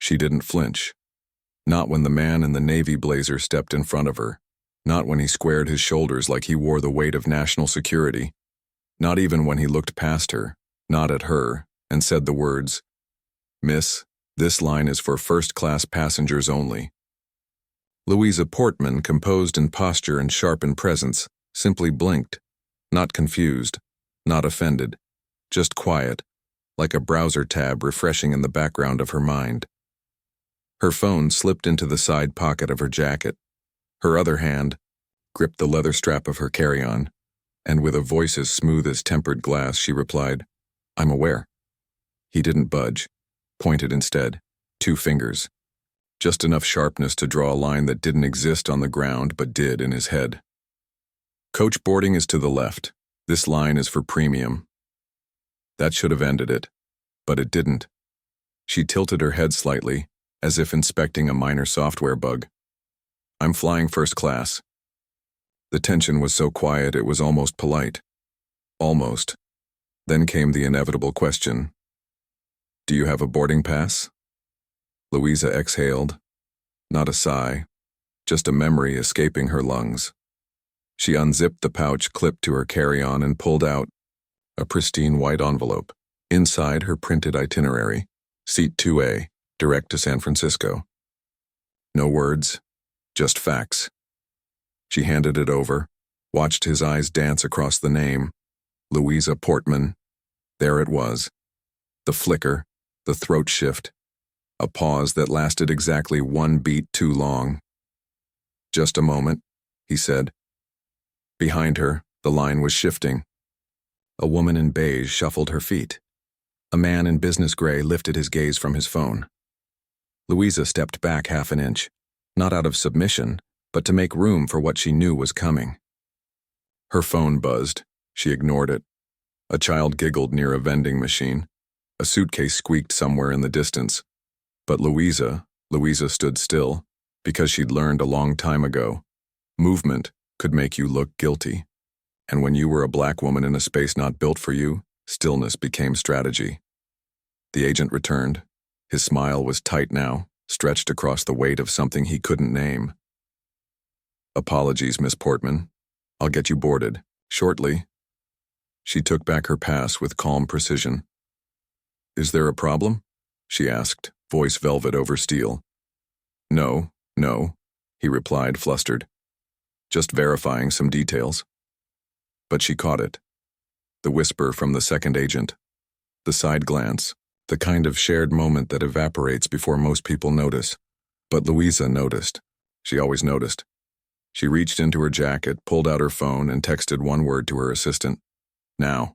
She didn't flinch. Not when the man in the navy blazer stepped in front of her. Not when he squared his shoulders like he wore the weight of national security. Not even when he looked past her, not at her, and said the words, "Miss, this line is for first-class passengers only." Louisa Portman, composed in posture and sharp in presence, simply blinked, not confused, not offended, just quiet, like a browser tab refreshing in the background of her mind. Her phone slipped into the side pocket of her jacket. Her other hand gripped the leather strap of her carry-on, and with a voice as smooth as tempered glass, she replied, "I'm aware." He didn't budge, pointed instead, 2 fingers. Just enough sharpness to draw a line that didn't exist on the ground but did in his head. "Coach boarding is to the left. This line is for premium." That should have ended it, but it didn't. She tilted her head slightly, as if inspecting a minor software bug. "I'm flying first class." The tension was so quiet it was almost polite. Almost. Then came the inevitable question. "Do you have a boarding pass?" Louisa exhaled. Not a sigh, just a memory escaping her lungs. She unzipped the pouch clipped to her carry-on and pulled out a pristine white envelope. Inside, her printed itinerary, Seat 2A, direct to San Francisco. No words, just facts. She handed it over, watched his eyes dance across the name, Louisa Portman. There it was. The flicker, the throat shift, a pause that lasted exactly 1 beat too long. "Just a moment," he said. Behind her, the line was shifting. A woman in beige shuffled her feet. A man in business gray lifted his gaze from his phone. Louisa stepped back 1/2 an inch, not out of submission, but to make room for what she knew was coming. Her phone buzzed. She ignored it. A child giggled near a vending machine. A suitcase squeaked somewhere in the distance. But Louisa stood still, because she'd learned a long time ago. Movement could make you look guilty. And when you were a black woman in a space not built for you, stillness became strategy. The agent returned. His smile was tight now, stretched across the weight of something he couldn't name. "Apologies, Miss Portman. I'll get you boarded, shortly." She took back her pass with calm precision. "Is there a problem?" she asked, voice velvet over steel. No, he replied, flustered. "Just verifying some details." But she caught it. The whisper from the second agent. The side glance. The kind of shared moment that evaporates before most people notice. But Louisa noticed. She always noticed. She reached into her jacket, pulled out her phone, and texted one word to her assistant. "Now."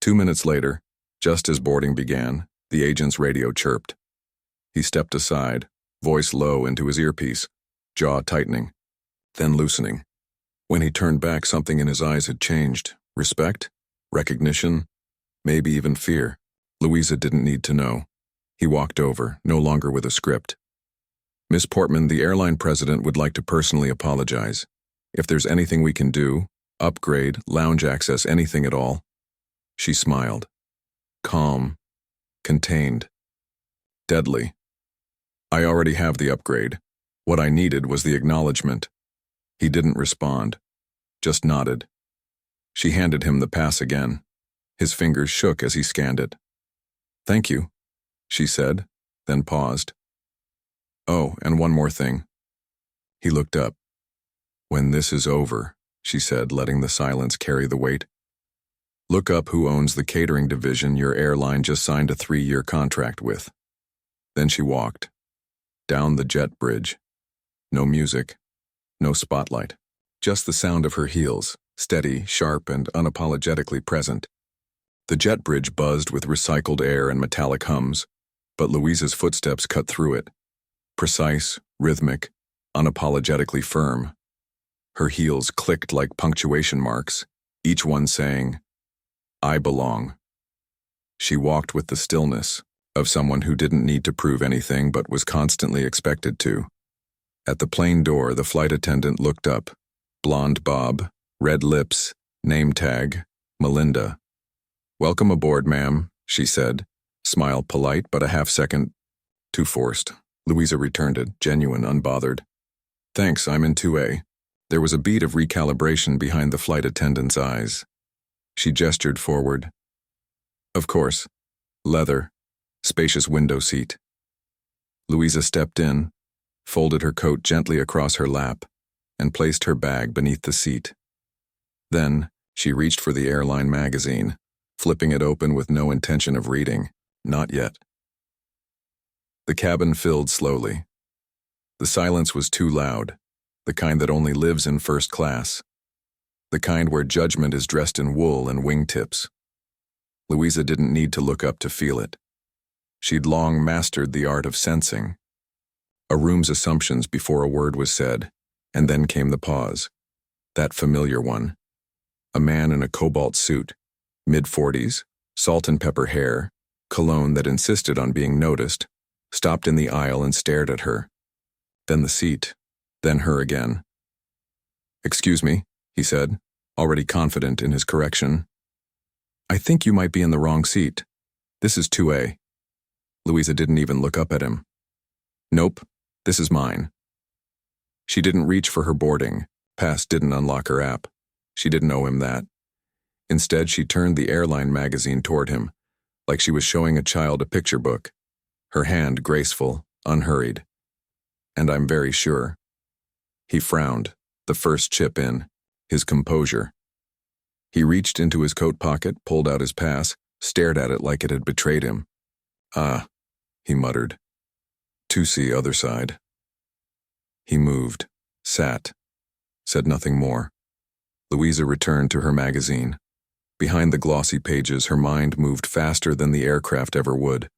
2 minutes later, just as boarding began, the agent's radio chirped. He stepped aside, voice low into his earpiece, jaw tightening, then loosening. When he turned back, something in his eyes had changed. Respect? Recognition? Maybe even fear. Louisa didn't need to know. He walked over, no longer with a script. "Miss Portman, the airline president would like to personally apologize. If there's anything we can do, upgrade, lounge access, anything at all." She smiled. Calm. Contained. Deadly. "I already have the upgrade. What I needed was the acknowledgement." He didn't respond, just nodded. She handed him the pass again. His fingers shook as he scanned it. "Thank you," she said, then paused. "Oh, and one more thing." He looked up. "When this is over," she said, letting the silence carry the weight, "look up who owns the catering division your airline just signed a 3-year contract with." Then she walked. Down the jet bridge. No music. No spotlight. Just the sound of her heels, steady, sharp, and unapologetically present. The jet bridge buzzed with recycled air and metallic hums, but Louisa's footsteps cut through it. Precise, rhythmic, unapologetically firm. Her heels clicked like punctuation marks, each one saying, "I belong." She walked with the stillness of someone who didn't need to prove anything but was constantly expected to. At the plane door, the flight attendant looked up. Blonde bob, red lips, name tag, Melinda. "Welcome aboard, ma'am," she said, smile polite but a half second Too forced. Louisa returned it, genuine, unbothered. Thanks, I'm in 2A. There was a beat of recalibration behind the flight attendant's eyes. She gestured forward. Of course. Leather. Spacious window seat. Louisa stepped in, folded her coat gently across her lap, and placed her bag beneath the seat. Then, she reached for the Airline magazine, flipping it open with no intention of reading. Not yet. The cabin filled slowly. The silence was too loud, the kind that only lives in first class, the kind where judgment is dressed in wool and wingtips. Louisa didn't need to look up to feel it. She'd long mastered the art of sensing. A room's assumptions before a word was said, and then came the pause. That familiar one. A man in a cobalt suit, mid-40s, salt and pepper hair, cologne that insisted on being noticed, stopped in the aisle and stared at her. Then the seat, then her again. Excuse me, he said, already confident in his correction. I think you might be in the wrong seat. This is 2A. Louisa didn't even look up at him. Nope, this is mine. She didn't reach for her boarding. Pass didn't unlock her app. She didn't owe him that. Instead, she turned the Airline magazine toward him, like she was showing a child a picture book, her hand graceful, unhurried. And I'm very sure. He frowned, the first chip in, his composure. He reached into his coat pocket, pulled out his pass, stared at it like it had betrayed him. Ah, he muttered. 2C other side. He moved, sat, said nothing more. Louisa returned to her magazine. Behind the glossy pages, her mind moved faster than the aircraft ever would.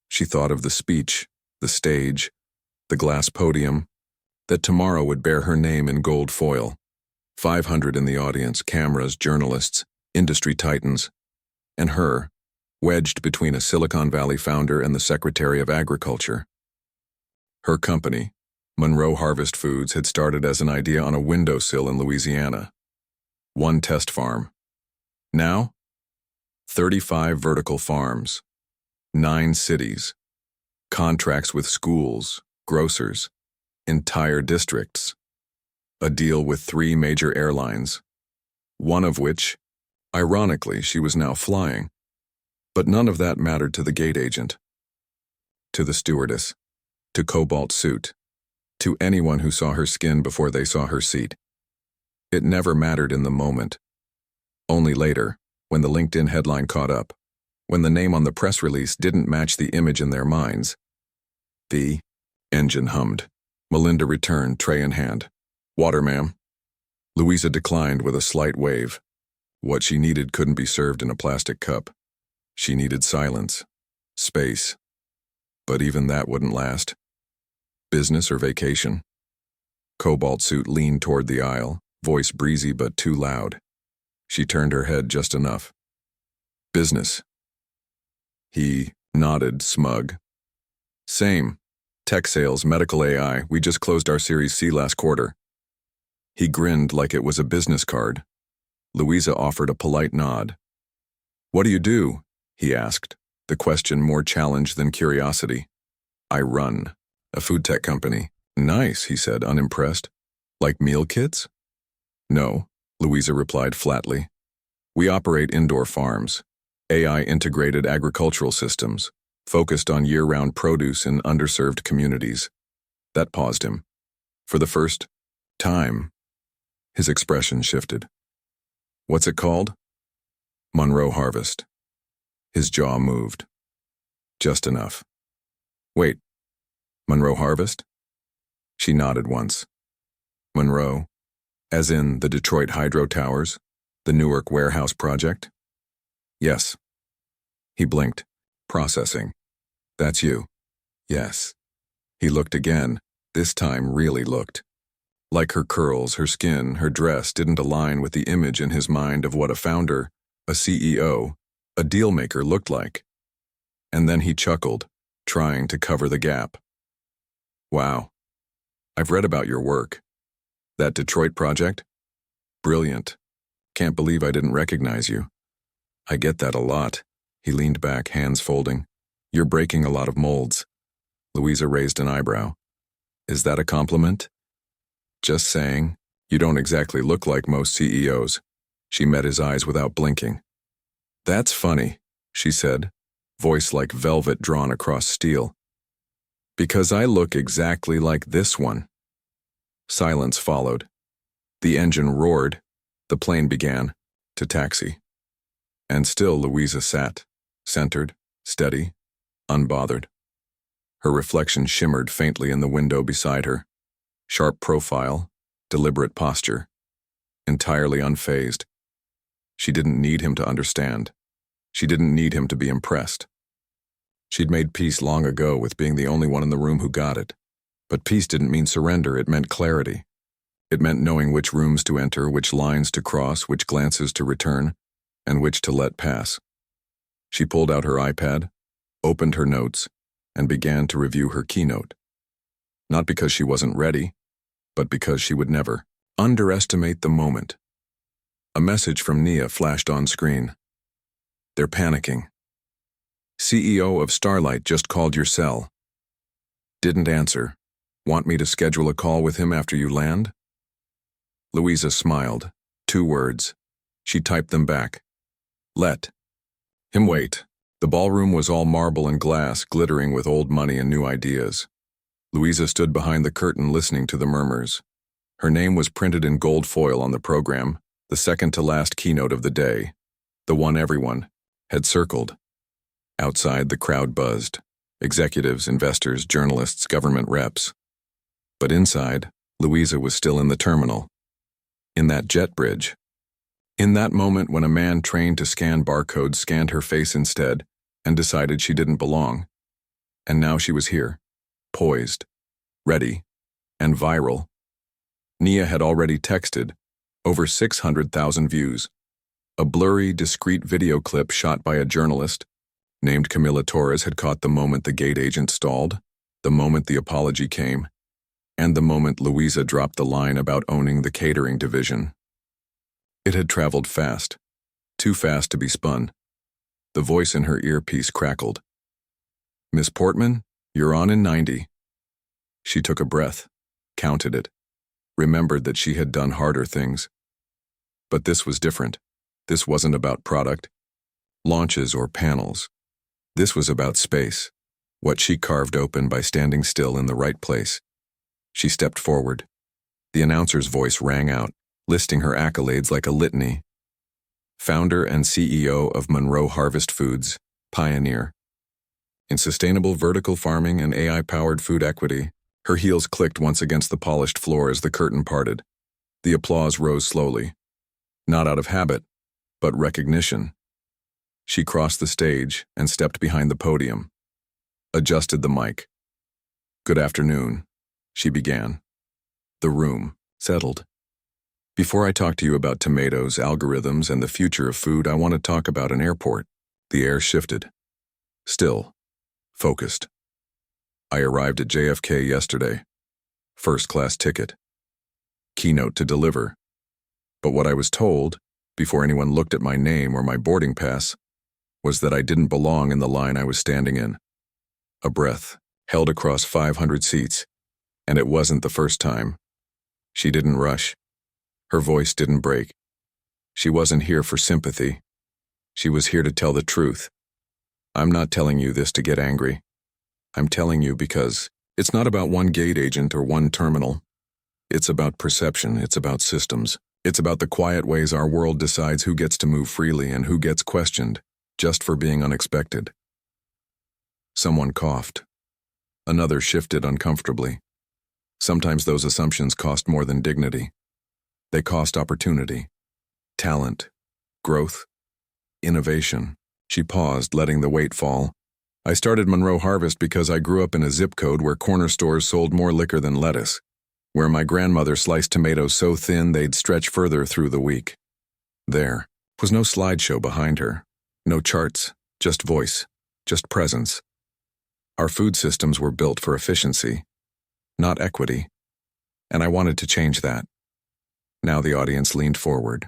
She thought of the speech, the stage, the glass podium, that tomorrow would bear her name in gold foil. 500 in the audience, cameras, journalists, industry titans, and her, wedged between a Silicon Valley founder and the Secretary of Agriculture. Her company, Monroe Harvest Foods, had started as an idea on a windowsill in Louisiana. One test farm. Now, 35 vertical farms, 9 cities, contracts with schools, grocers, entire districts, a deal with 3 major airlines, one of which, ironically, she was now flying. But none of that mattered to the gate agent, to the stewardess, to Cobalt Suit, to anyone who saw her skin before they saw her seat. It never mattered in the moment. Only later, when the LinkedIn headline caught up, when the name on the press release didn't match the image in their minds. The engine hummed. Melinda returned, tray in hand. Water, ma'am. Louisa declined with a slight wave. What she needed couldn't be served in a plastic cup. She needed silence, space. But even that wouldn't last. Business or vacation? Cobalt Suit leaned toward the aisle, voice breezy but too loud. She turned her head just enough. Business. He nodded, smug. Same. Tech sales, medical AI, we just closed our Series C last quarter. He grinned like it was a business card. Louisa offered a polite nod. What do you do? He asked, the question more challenge than curiosity. I run a food tech company. Nice, he said, unimpressed. Like meal kits? No, Louisa replied flatly. We operate indoor farms, AI-integrated agricultural systems, focused on year-round produce in underserved communities. That paused him. For the first time, his expression shifted. What's it called? Monroe Harvest. His jaw moved. Just enough. Wait, Monroe Harvest? She nodded once. Monroe, as in the Detroit Hydro Towers, the Newark warehouse project? Yes. He blinked, processing. That's you. Yes. He looked again, this time really looked. Like her curls, her skin, her dress didn't align with the image in his mind of what a founder, a CEO, a dealmaker looked like. And then he chuckled, trying to cover the gap. Wow. I've read about your work. That Detroit project? Brilliant. Can't believe I didn't recognize you. I get that a lot. He leaned back, hands folding. You're breaking a lot of molds. Louisa raised an eyebrow. Is that a compliment? Just saying. You don't exactly look like most CEOs. She met his eyes without blinking. That's funny, she said, voice like velvet drawn across steel. Because I look exactly like this one. Silence followed. The engine roared. The plane began to taxi. And still Louisa sat, centered, steady, unbothered. Her reflection shimmered faintly in the window beside her. Sharp profile, deliberate posture, entirely unfazed. She didn't need him to understand. She didn't need him to be impressed. She'd made peace long ago with being the only one in the room who got it. But peace didn't mean surrender, it meant clarity. It meant knowing which rooms to enter, which lines to cross, which glances to return, and which to let pass. She pulled out her iPad, opened her notes, and began to review her keynote. Not because she wasn't ready, but because she would never underestimate the moment. A message from Nia flashed on screen. They're panicking. CEO of Starlight just called your cell. Didn't answer. Want me to schedule a call with him after you land? Louisa smiled. 2 words. She typed them back. Let him wait. The ballroom was all marble and glass, glittering with old money and new ideas. Louisa stood behind the curtain listening to the murmurs. Her name was printed in gold foil on the program, the second-to-last keynote of the day, the one everyone had circled. Outside, the crowd buzzed. Executives, investors, journalists, government reps. But inside, Louisa was still in the terminal. In that jet bridge. In that moment when a man trained to scan barcodes scanned her face instead and decided she didn't belong. And now she was here, poised, ready, and viral. Nia had already texted, over 600,000 views. A blurry, discreet video clip shot by a journalist named Camila Torres had caught the moment the gate agent stalled, the moment the apology came, and the moment Louisa dropped the line about owning the catering division. It had traveled fast, too fast to be spun. The voice in her earpiece crackled. Miss Portman, you're on in 90. She took a breath, counted it, remembered that she had done harder things. But this was different. This wasn't about product, launches, or panels. This was about space, what she carved open by standing still in the right place. She stepped forward. The announcer's voice rang out, listing her accolades like a litany. Founder and CEO of Monroe Harvest Foods, pioneer. In sustainable vertical farming and AI-powered food equity, her heels clicked once against the polished floor as the curtain parted. The applause rose slowly. Not out of habit, but recognition. She crossed the stage and stepped behind the podium. Adjusted the mic. Good afternoon, she began. The room settled. Before I talk to you about tomatoes, algorithms, and the future of food, I want to talk about an airport. The air shifted. Still. Focused. I arrived at JFK yesterday. First-class ticket. Keynote to deliver. But what I was told, before anyone looked at my name or my boarding pass, was that I didn't belong in the line I was standing in. A breath, held across 500 seats, and it wasn't the first time. She didn't rush. Her voice didn't break. She wasn't here for sympathy. She was here to tell the truth. I'm not telling you this to get angry. I'm telling you because it's not about one gate agent or one terminal. It's about perception. It's about systems. It's about the quiet ways our world decides who gets to move freely and who gets questioned, just for being unexpected. Someone coughed. Another shifted uncomfortably. Sometimes those assumptions cost more than dignity. They cost opportunity, talent, growth, innovation. She paused, letting the weight fall. I started Monroe Harvest because I grew up in a zip code where corner stores sold more liquor than lettuce, where my grandmother sliced tomatoes so thin they'd stretch further through the week. There was no slideshow behind her, no charts, just voice, just presence. Our food systems were built for efficiency, not equity, and I wanted to change that. Now the audience leaned forward.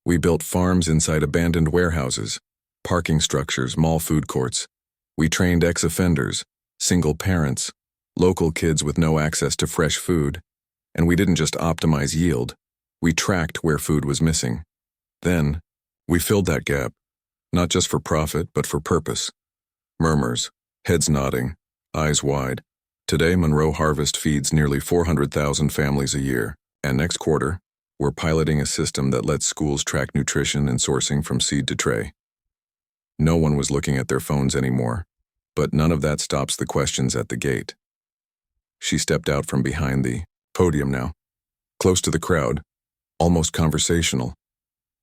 We built farms inside abandoned warehouses, parking structures, mall food courts. We trained ex-offenders, single parents, Local kids with no access to fresh food. And we didn't just optimize yield, we tracked where food was missing. Then, we filled that gap, not just for profit, but for purpose. Murmurs, heads nodding, eyes wide. Today, Monroe Harvest feeds nearly 400,000 families a year, and next quarter, we're piloting a system that lets schools track nutrition and sourcing from seed to tray. No one was looking at their phones anymore, but none of that stops the questions at the gate. She stepped out from behind the podium now, close to the crowd, almost conversational.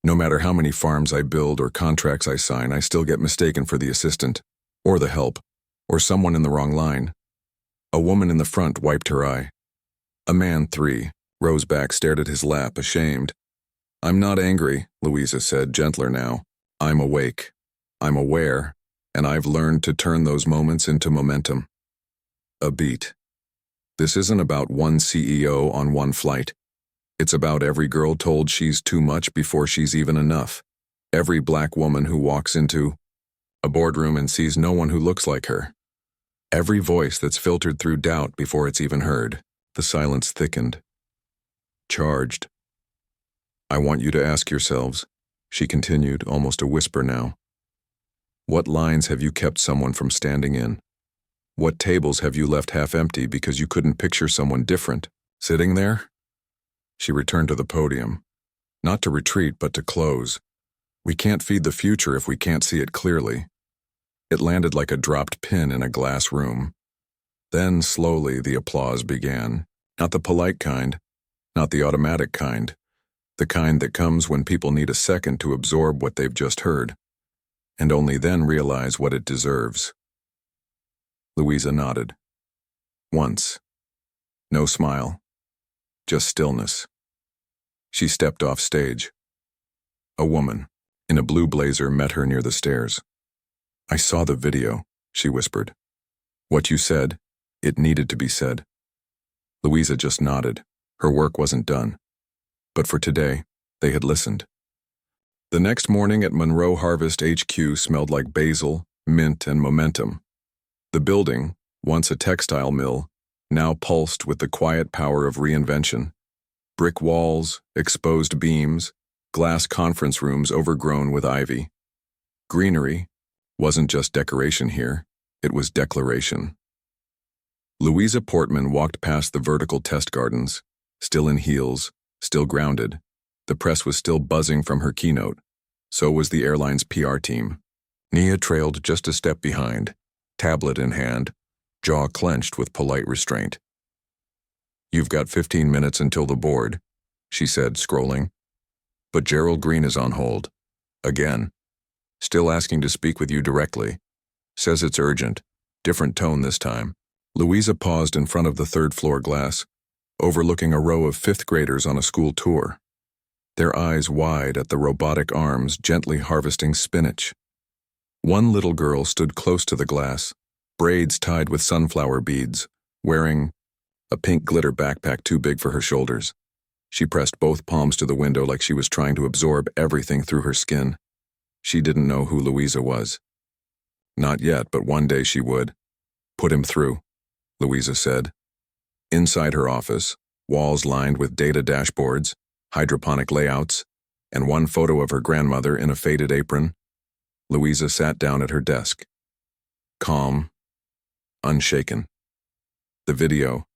No matter how many farms I build or contracts I sign, I still get mistaken for the assistant, or the help, or someone in the wrong line. A woman in the front wiped her eye. A man, 3, rose back, stared at his lap, ashamed. "I'm not angry," Louisa said, gentler now. "I'm awake. I'm aware, and I've learned to turn those moments into momentum." A beat. This isn't about one CEO on one flight. It's about every girl told she's too much before she's even enough. Every black woman who walks into a boardroom and sees no one who looks like her. Every voice that's filtered through doubt before it's even heard. The silence thickened. Charged. "I want you to ask yourselves," she continued, almost a whisper now. "What lines have you kept someone from standing in? What tables have you left half empty because you couldn't picture someone different, sitting there?" She returned to the podium. Not to retreat, but to close. We can't feed the future if we can't see it clearly. It landed like a dropped pin in a glass room. Then, slowly, the applause began. Not the polite kind, not the automatic kind, the kind that comes when people need a second to absorb what they've just heard, and only then realize what it deserves. Louisa nodded. Once. No smile. Just stillness. She stepped off stage. A woman, in a blue blazer, met her near the stairs. "I saw the video," she whispered. "What you said, it needed to be said." Louisa just nodded. Her work wasn't done. But for today, they had listened. The next morning at Monroe Harvest HQ smelled like basil, mint, and momentum. The building, once a textile mill, now pulsed with the quiet power of reinvention. Brick walls, exposed beams, glass conference rooms overgrown with ivy. Greenery wasn't just decoration here, it was declaration. Louisa Portman walked past the vertical test gardens, still in heels, still grounded. The press was still buzzing from her keynote. So was the airline's PR team. Nia trailed just a step behind, tablet in hand, jaw clenched with polite restraint. "You've got 15 minutes until the board," she said, scrolling. "But Gerald Green is on hold. Again. Still asking to speak with you directly. Says it's urgent. Different tone this time." Louisa paused in front of the third-floor glass, overlooking a row of fifth graders on a school tour, their eyes wide at the robotic arms gently harvesting spinach. One little girl stood close to the glass, braids tied with sunflower beads, wearing a pink glitter backpack too big for her shoulders. She pressed both palms to the window like she was trying to absorb everything through her skin. She didn't know who Louisa was. Not yet, but one day she would. "Put him through," Louisa said. Inside her office, walls lined with data dashboards, hydroponic layouts, and one photo of her grandmother in a faded apron, Louisa sat down at her desk. Calm, unshaken. The video.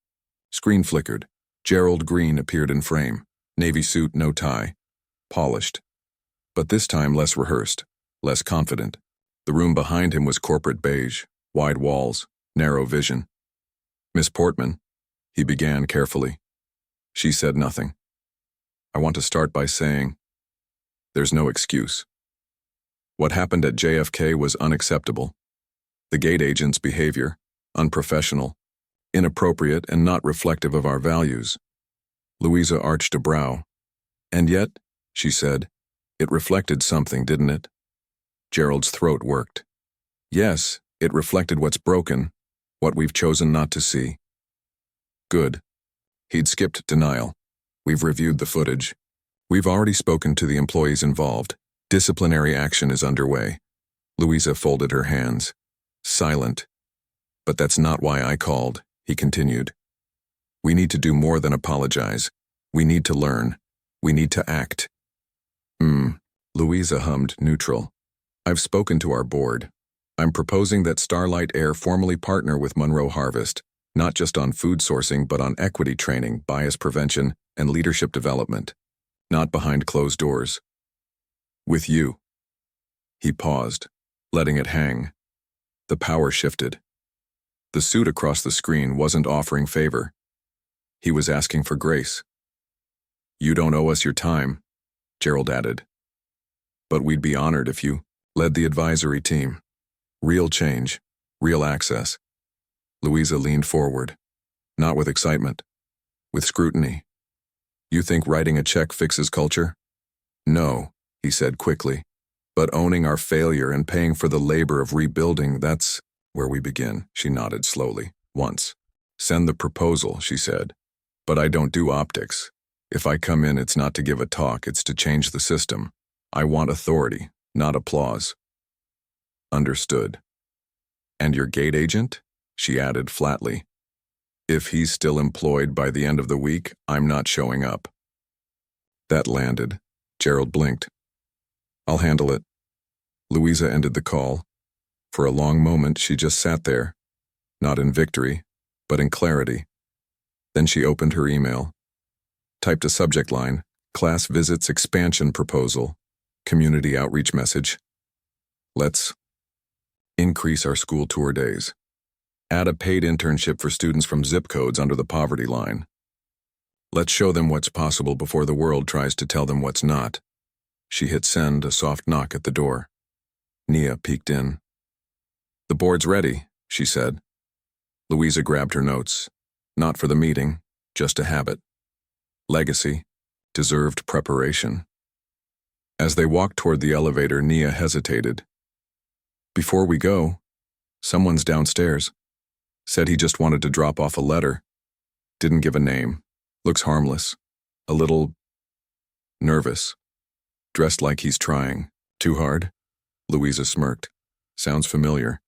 Screen flickered. Gerald Green appeared in frame. Navy suit, no tie. Polished. But this time less rehearsed, less confident. The room behind him was corporate beige, wide walls, narrow vision. "Miss Portman," he began carefully. She said nothing. "I want to start by saying, there's no excuse. What happened at JFK was unacceptable. The gate agent's behavior, unprofessional, inappropriate, and not reflective of our values." Louisa arched a brow. "And yet," she said, "it reflected something, didn't it?" Gerald's throat worked. "Yes, it reflected what's broken, what we've chosen not to see." "Good." He'd skipped denial. "We've reviewed the footage. We've already spoken to the employees involved. Disciplinary action is underway." Louisa folded her hands. Silent. "But that's not why I called," he continued. We need to do more than apologize. We need to learn. We need to act. Louisa hummed, neutral. I've spoken to our board. I'm proposing that Starlight Air formally partner with Monroe Harvest, not just on food sourcing but on equity training, bias prevention, and leadership development. Not behind closed doors. With you. He paused, letting it hang. The power shifted. The suit across the screen wasn't offering favor. He was asking for grace. You don't owe us your time, Gerald added. But we'd be honored if you led the advisory team. Real change, real access. Louisa leaned forward, not with excitement, with scrutiny. You think writing a check fixes culture? No, he said quickly. But owning our failure and paying for the labor of rebuilding, that's where we begin, she nodded slowly, once. Send the proposal, she said. But I don't do optics. If I come in, it's not to give a talk, it's to change the system. I want authority, not applause. Understood. And your gate agent? She added flatly. If he's still employed by the end of the week, I'm not showing up. That landed. Gerald blinked. I'll handle it. Louisa ended the call. For a long moment, she just sat there, not in victory, but in clarity. Then she opened her email, typed a subject line, Class Visits Expansion Proposal, Community Outreach Message. Let's increase our school tour days. Add a paid internship for students from zip codes under the poverty line. Let's show them what's possible before the world tries to tell them what's not. She hit send, a soft knock at the door. Nia peeked in. The board's ready, she said. Louisa grabbed her notes. Not for the meeting, just a habit. Legacy, deserved preparation. As they walked toward the elevator, Nia hesitated. Before we go, someone's downstairs. Said he just wanted to drop off a letter. Didn't give a name. Looks harmless. A little nervous. Dressed like he's trying. Too hard? Louisa smirked. Sounds familiar.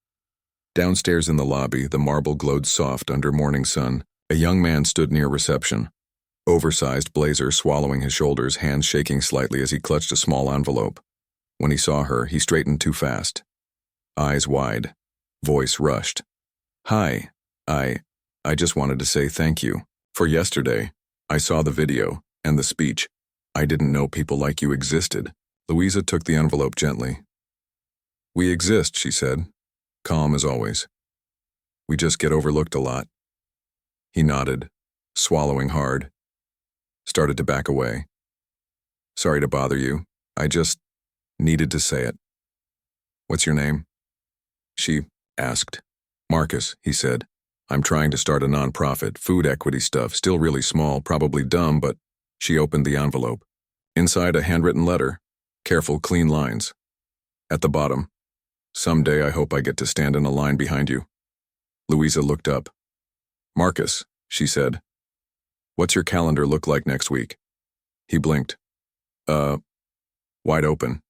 Downstairs in the lobby, the marble glowed soft under morning sun. A young man stood near reception. Oversized blazer swallowing his shoulders, hands shaking slightly as he clutched a small envelope. When he saw her, he straightened too fast. Eyes wide. Voice rushed. Hi, I just wanted to say thank you. For yesterday, I saw the video and the speech. I didn't know people like you existed. Louisa took the envelope gently. We exist, she said, calm as always. We just get overlooked a lot. He nodded, swallowing hard. Started to back away. Sorry to bother you. I just needed to say it. What's your name? She asked. Marcus, he said. I'm trying to start a nonprofit, food equity stuff, still really small, probably dumb, but she opened the envelope. Inside, a handwritten letter. Careful, clean lines. At the bottom, someday I hope I get to stand in a line behind you. Louisa looked up. Marcus, she said. What's your calendar look like next week? He blinked. Wide open.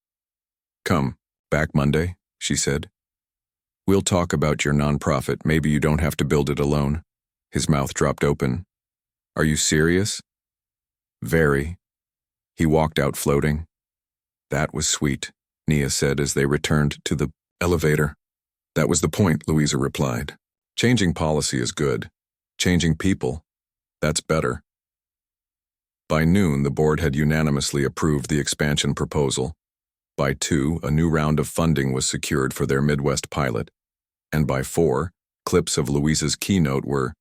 Come, back Monday, she said. We'll talk about your nonprofit. Maybe you don't have to build it alone. His mouth dropped open. Are you serious? Very. He walked out floating. That was sweet, Nia said as they returned to the elevator. That was the point, Louisa replied. Changing policy is good. Changing people, that's better. By noon, the board had unanimously approved the expansion proposal. By 2, a new round of funding was secured for their Midwest pilot. And by 4, clips of Louisa's keynote were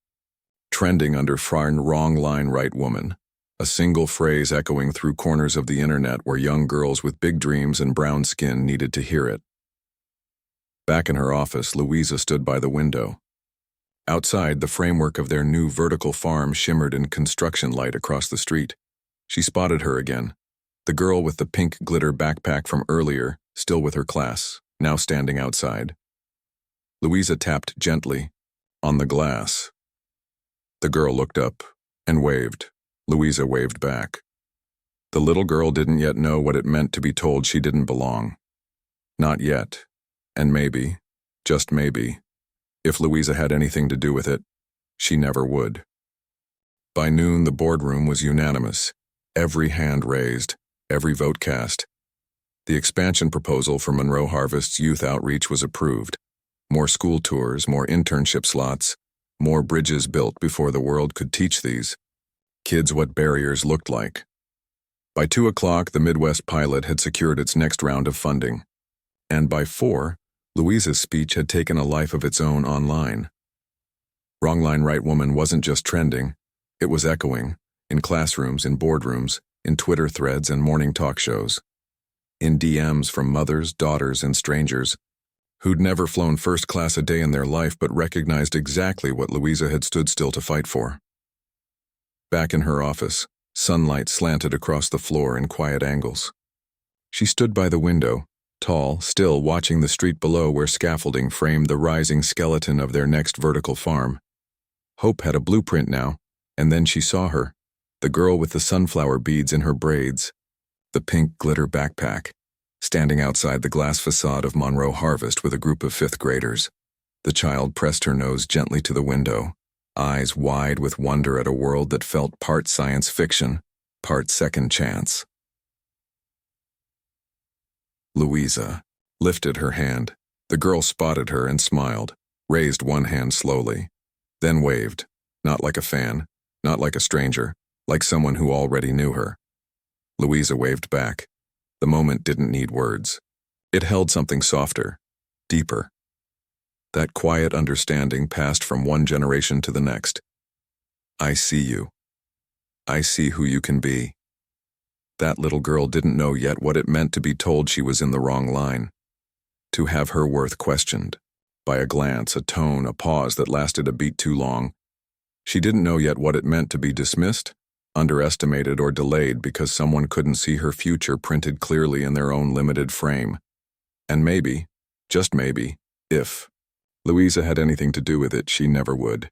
trending under Farn Wrong Line Right Woman, a single phrase echoing through corners of the internet where young girls with big dreams and brown skin needed to hear it. Back in her office, Louisa stood by the window. Outside, the framework of their new vertical farm shimmered in construction light across the street. She spotted her again, the girl with the pink glitter backpack from earlier, still with her class, now standing outside. Louisa tapped gently on the glass. The girl looked up and waved. Louisa waved back. The little girl didn't yet know what it meant to be told she didn't belong. Not yet. And maybe, just maybe, if Louisa had anything to do with it, She never would. By noon, the boardroom was unanimous. Every hand raised, every vote cast. The expansion proposal for Monroe Harvest's youth outreach was approved. More school tours, more internship slots, more bridges built before the world could teach these kids what barriers looked like. By 2 o'clock, the Midwest pilot had secured its next round of funding. And by 4, Louisa's speech had taken a life of its own online. Wrong Line Right Woman wasn't just trending, it was echoing, in classrooms, in boardrooms, in Twitter threads and morning talk shows. In DMs from mothers, daughters, and strangers who'd never flown first class a day in their life but recognized exactly what Louisa had stood still to fight for. Back in her office, sunlight slanted across the floor in quiet angles. She stood by the window, tall, still watching the street below where scaffolding framed the rising skeleton of their next vertical farm. Hope had a blueprint now, and then she saw her, the girl with the sunflower beads in her braids, the pink glitter backpack, standing outside the glass facade of Monroe Harvest with a group of 5th graders. The child pressed her nose gently to the window, eyes wide with wonder at a world that felt part science fiction, part second chance. Louisa lifted her hand. The girl spotted her and smiled, raised one hand slowly, then waved, not like a fan, not like a stranger, like someone who already knew her. Louisa waved back. The moment didn't need words. It held something softer, deeper. That quiet understanding passed from one generation to the next. I see you. I see who you can be. That little girl didn't know yet what it meant to be told she was in the wrong line. To have her worth questioned. By a glance, a tone, a pause that lasted a beat too long. She didn't know yet what it meant to be dismissed, underestimated, or delayed because someone couldn't see her future printed clearly in their own limited frame. And maybe, just maybe, if Louisa had anything to do with it, she never would.